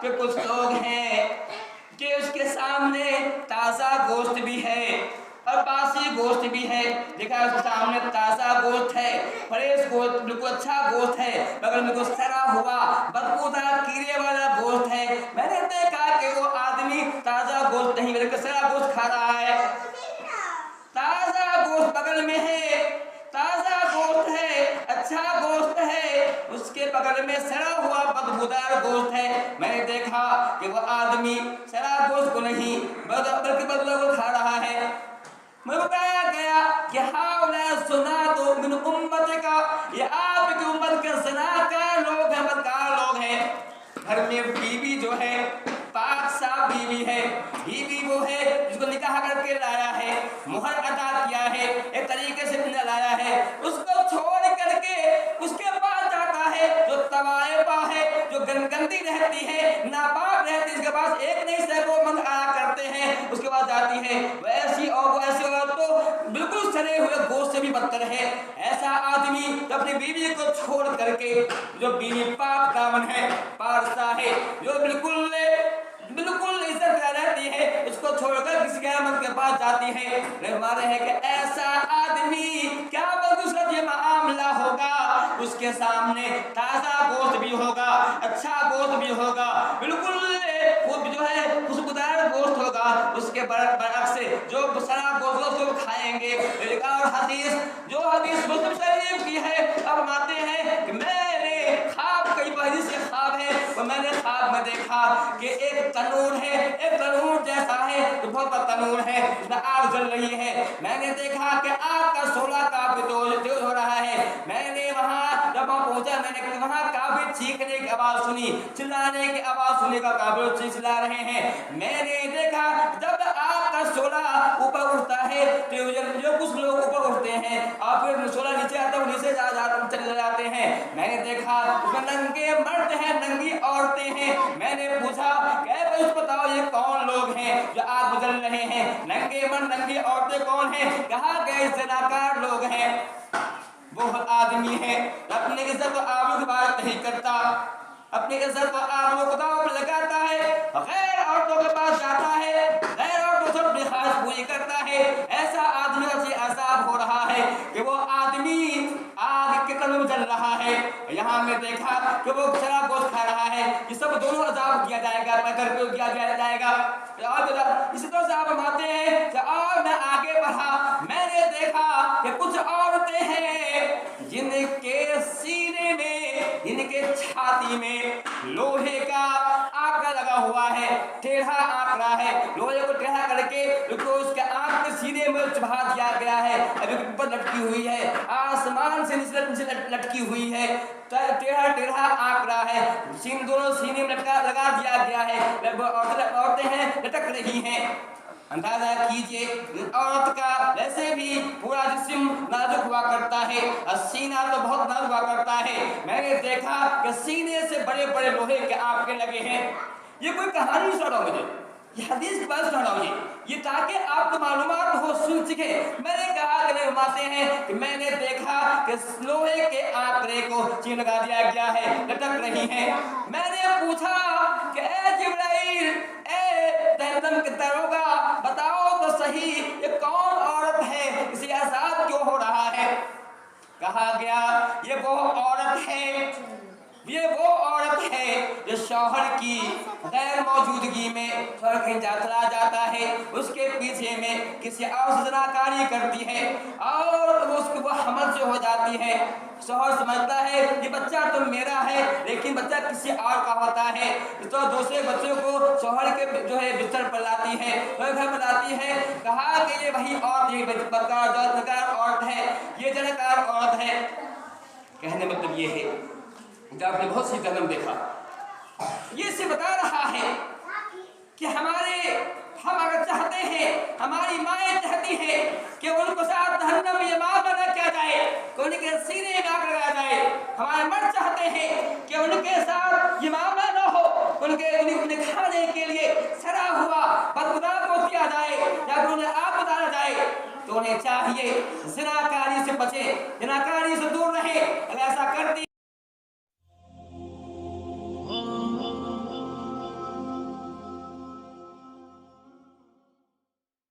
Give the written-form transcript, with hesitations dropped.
کہ کچھ لوگ ہیں کہ اس کے سامنے تازہ گوشت بھی ہے اور باسی گوشت بھی ہے. دیکھا اس کے سامنے تازہ گوشت ہے, فریش گوشت, بالکل اچھا گوشت ہے, مگر ان کو سڑا ہوا بدبودار کیڑے والا گوشت ہے. میں نے دیکھا کہ وہ آدمی تازہ گوشت نہیں بلکہ سڑا گوشت کھا رہا ہے. تازہ گوشت بغل میں ہے, تازہ گوشت ہے, اچھا گوشت ہے, اس کے بغل میں سڑا ہوا بدبودار گوشت ہے. میں نے دیکھا کہ وہ آدمی سڑا گوشت کو نہیں بلکہ بدبودار کو کھا رہا ہے. میں بتایا گیا کہ ہاؤلا سنات من امت کا, یہ آپ کی امت کے زناکار لوگ ہیں, بدکار لوگ ہیں. گھر میں بیوی جو ہے پاک صاف بیوی ہے, بیوی وہ ہے جس کو نکاح کر کے لایا ہے, مہر ادا کیا ہے, ایک طریقے سے لایا ہے, اس کو چھوڑ کر کے اس کے پاس جاتا ہے جو طوائفہ ہے, جو گندی رہتی ہے, ناپاک رہتی ہے, اس کے پاس ایک نہیں سینکڑوں من آیا کرتے ہیں, اس کے پاس جاتی ہے. ویسی عورت تو بالکل سڑے ہوئے گوشت سے بھی بدتر ہے. ایسا آدمی جو اپنی بیوی کو چھوڑ کر کے, جو بیوی پاک دامن ہے, پارسا ہے, جو بالکل عزت رہتی ہے, اس کو چھوڑ کر کسی قیامت کے پاس جاتی ہے. ہمارے ہیں کہ ایسا آدمی کیا اس کا یہ معاملہ ہوگا, اس کے سامنے تازہ گوشت بھی ہوگا, اچھا گوشت بھی ہوگا, بالکل وہ جو ہے خوشبودار گوشت ہوگا, اس کے برعکس جو سڑا گوشت کو کھائیں گے. ایک اور حدیث جو حدیث مسلم شریف کی ہے, اب آتے ہیں کہ میں نے خواب, کئی حدیث کے خواب ہے, اور میں نے خواب میں دیکھا کہ ایک تنور ہے, ایک تنور جیسا ہے, تو بہت بڑا تنور ہے, اس میں آگ جل رہی ہے. میں نے دیکھا کہ آگ کا شعلہ کافی تیز ہو رہا ہے. میں نے وہاں جب وہاں پہنچا, میں نے وہاں کافی چیخنے کی آواز سنی, چلانے کی آواز سنی, کا کافی چلا رہے ہیں. میں نے دیکھا جب آگ کا شعلہ اوپر اٹھتا ہے تو جو کچھ لوگ اوپر اٹھتے ہیں اور پھر شعلہ نیچے آتا ہے, وہ نیچے چلے جاتے ہیں. میں نے دیکھا اس میں ننگے مرد ہیں, ننگی عورتیں ہیں. میں نے پوچھا کہ بھائی بتاؤ یہ کون لوگ ہیں جو آگ جل رہے ہیں, ننگے مرد ننگی عورتیں کون ہیں؟ کہا کہ زناکار لوگ ہیں. وہ آدمی ہے اپنی عزت و آبرو کی بات نہیں کرتا, اپنی عزت و آبرو کو داؤ پہ لگاتا ہے, غیر عورتوں کے پاس جاتا ہے, غیر عورتوں سے اپنی خواہش پوری کرتا ہے. ایسا آدمی کا یہ عذاب ہو رہا ہے کہ وہ آدمی آگ کے تلے میں جل رہا ہے. یہاں میں دیکھا کہ وہ سڑا گوشت کھا رہا ہے. یہ سب دونوں عذاب کیا جائے گا, پیکر کو کیا جائے گا. اسی طرح سے آپ مانتے ہیں کہ اور میں آگے بڑھا, میں نے دیکھا کہ کچھ عورتیں ہیں جن کے سینے میں, جن کے چھاتی میں لوہے کا آکڑا لگا ہوا ہے, ٹیڑھا آکڑا ہے. لوہے کو ٹیڑھا کر کے اس کے آنکھ کے سینے میں چبھا دیا گیا ہے, ابھی اوپر لٹکی ہوئی ہے, آسمان سے نیچے لٹکی ہوئی ہے, ٹیڑھا آکڑا ہے, دونوں سینے میں لگا دیا گیا ہے. عورتیں ہیں لٹک رہی ہیں. اندازہ کیجئے عورت کا ویسے بھی پورا جسم نازک ہوا کرتا ہے, اور سینہ تو بہت نازک ہوا کرتا ہے. میں نے دیکھا کہ سینے سے بڑے بڑے لوہے کے آنکڑے لگے ہیں. یہ کوئی کہانی سنا رہا ہوں مجھے, یہ حدیث کی بات سنا رہا ہوں, یہ تاکہ آپ کو معلومات ہو, سن سکے. میں نے کہا کہ فرماتے ہیں کہ میں نے دیکھا کہ لوہے کے آنکڑے کو چین لگا دیا گیا ہے, لٹک رہی ہیں. میں نے پوچھا کہ اے جبرائیل, اے جہنم کے داروغہ, بتاؤ تو صحیح یہ کون عورت ہے, اسے عذاب کیوں ہو رہا ہے؟ کہا گیا یہ وہ عورت ہے, یہ وہ عورت ہے جو شوہر کی غیر موجودگی میں شوہر کہیں چلا جاتا ہے, اس کے پیچھے میں کسی اور سے زناکاری کرتی ہے, اور اس کو وہ حمل سے ہو جاتی ہے. شوہر سمجھتا ہے یہ بچہ تو میرا ہے, لیکن بچہ کسی اور کا ہوتا ہے, تو دوسرے بچوں کو شوہر کے جو ہے بستر پر لاتی ہے, گھر میں لاتی ہے. کہا کہ یہ وہی عورت, یہ بدکار عورت ہے, یہ جنکار عورت ہے. کہنے مطلب یہ ہے کہ آپ نے بہت سی جنم دیکھا, یہ سے بتا رہا ہے کہ ہم اگر چاہتے ہیں, ہماری مائیں چاہتی ہیں کہ ان کو ساتھ جہنم میں یہ معاملہ نہ کیا جائے, کہ ان کے سینے میں آگ لگایا جائے. ہمارے مرد چاہتے ہیں کہ ان کے ساتھ یہ معاملہ نہ ہو, انہیں کھانے کے لیے سڑا ہوا بدبودار کو دیا جائے یا پھر انہیں آگ ڈالا جائے. تو انہیں چاہیے زناکاری سے بچیں, زناکاری